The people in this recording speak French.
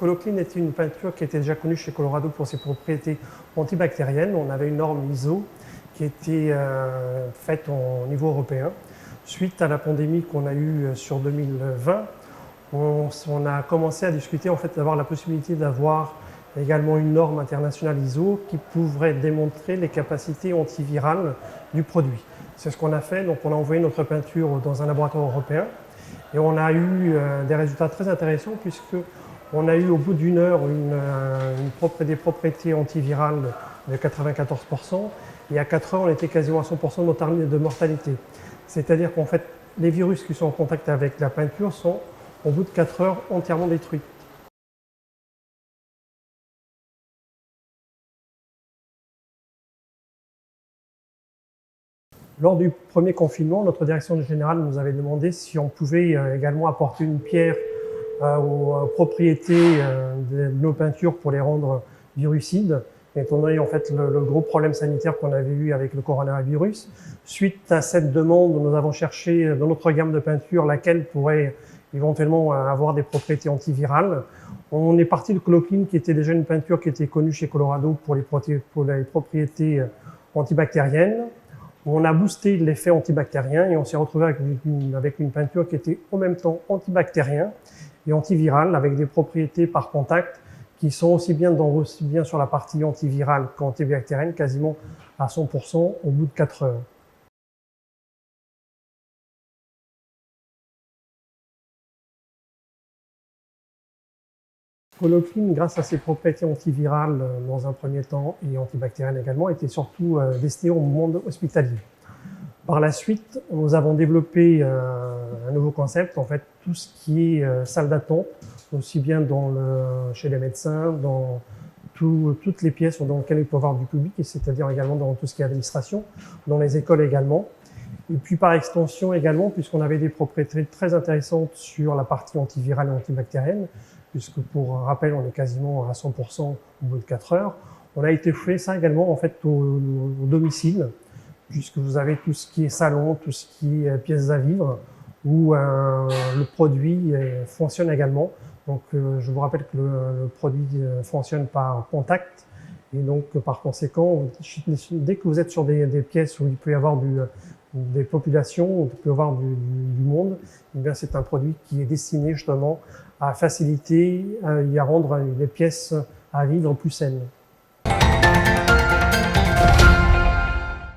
Coloclean était une peinture qui était déjà connue chez Colorado pour ses propriétés antibactériennes. On avait une norme ISO qui était faite au niveau européen. Suite à la pandémie qu'on a eue sur 2020, on a commencé à discuter en fait d'avoir la possibilité d'avoir également une norme internationale ISO qui pourrait démontrer les capacités antivirales du produit. C'est ce qu'on a fait, donc on a envoyé notre peinture dans un laboratoire européen et on a eu des résultats très intéressants puisque on a eu au bout d'une heure des propriétés antivirales de 94% et à 4 heures on était quasiment à 100% de mortalité. C'est-à-dire qu'en fait les virus qui sont en contact avec la peinture sont au bout de 4 heures entièrement détruits. Lors du premier confinement, notre direction générale nous avait demandé si on pouvait également apporter une pierre aux propriétés de nos peintures pour les rendre virucides, étant donné en fait le gros problème sanitaire qu'on avait eu avec le coronavirus. Suite à cette demande, nous avons cherché dans notre gamme de peintures laquelle pourrait éventuellement avoir des propriétés antivirales. On est parti de Coloclean, qui était déjà une peinture qui était connue chez Colorado pour les propriétés antibactériennes. On a boosté l'effet antibactérien et on s'est retrouvé avec une peinture qui était en même temps antibactérien et antivirale avec des propriétés par contact qui sont aussi bien sur la partie antivirale qu'antibactérienne, quasiment à 100% au bout de 4 heures. Coloclean, grâce à ses propriétés antivirales dans un premier temps et antibactériennes également, était surtout destiné au monde hospitalier. Par la suite, nous avons développé un nouveau concept, en fait, tout ce qui est salle d'attente, aussi bien chez les médecins, dans toutes les pièces dans lesquelles il peut y avoir du public, c'est-à-dire également dans tout ce qui est administration, dans les écoles également. Et puis par extension également, puisqu'on avait des propriétés très intéressantes sur la partie antivirale et antibactérienne, puisque pour rappel, on est quasiment à 100% au bout de 4 heures. On a été fait ça également en fait au domicile, puisque vous avez tout ce qui est salon, tout ce qui est pièces à vivre, où le produit fonctionne également. Donc je vous rappelle que le produit fonctionne par contact, et donc par conséquent, dès que vous êtes sur des pièces où il peut y avoir des populations, où il peut y avoir du monde, eh bien c'est un produit qui est destiné justement à faciliter et à rendre les pièces à vivre plus saines.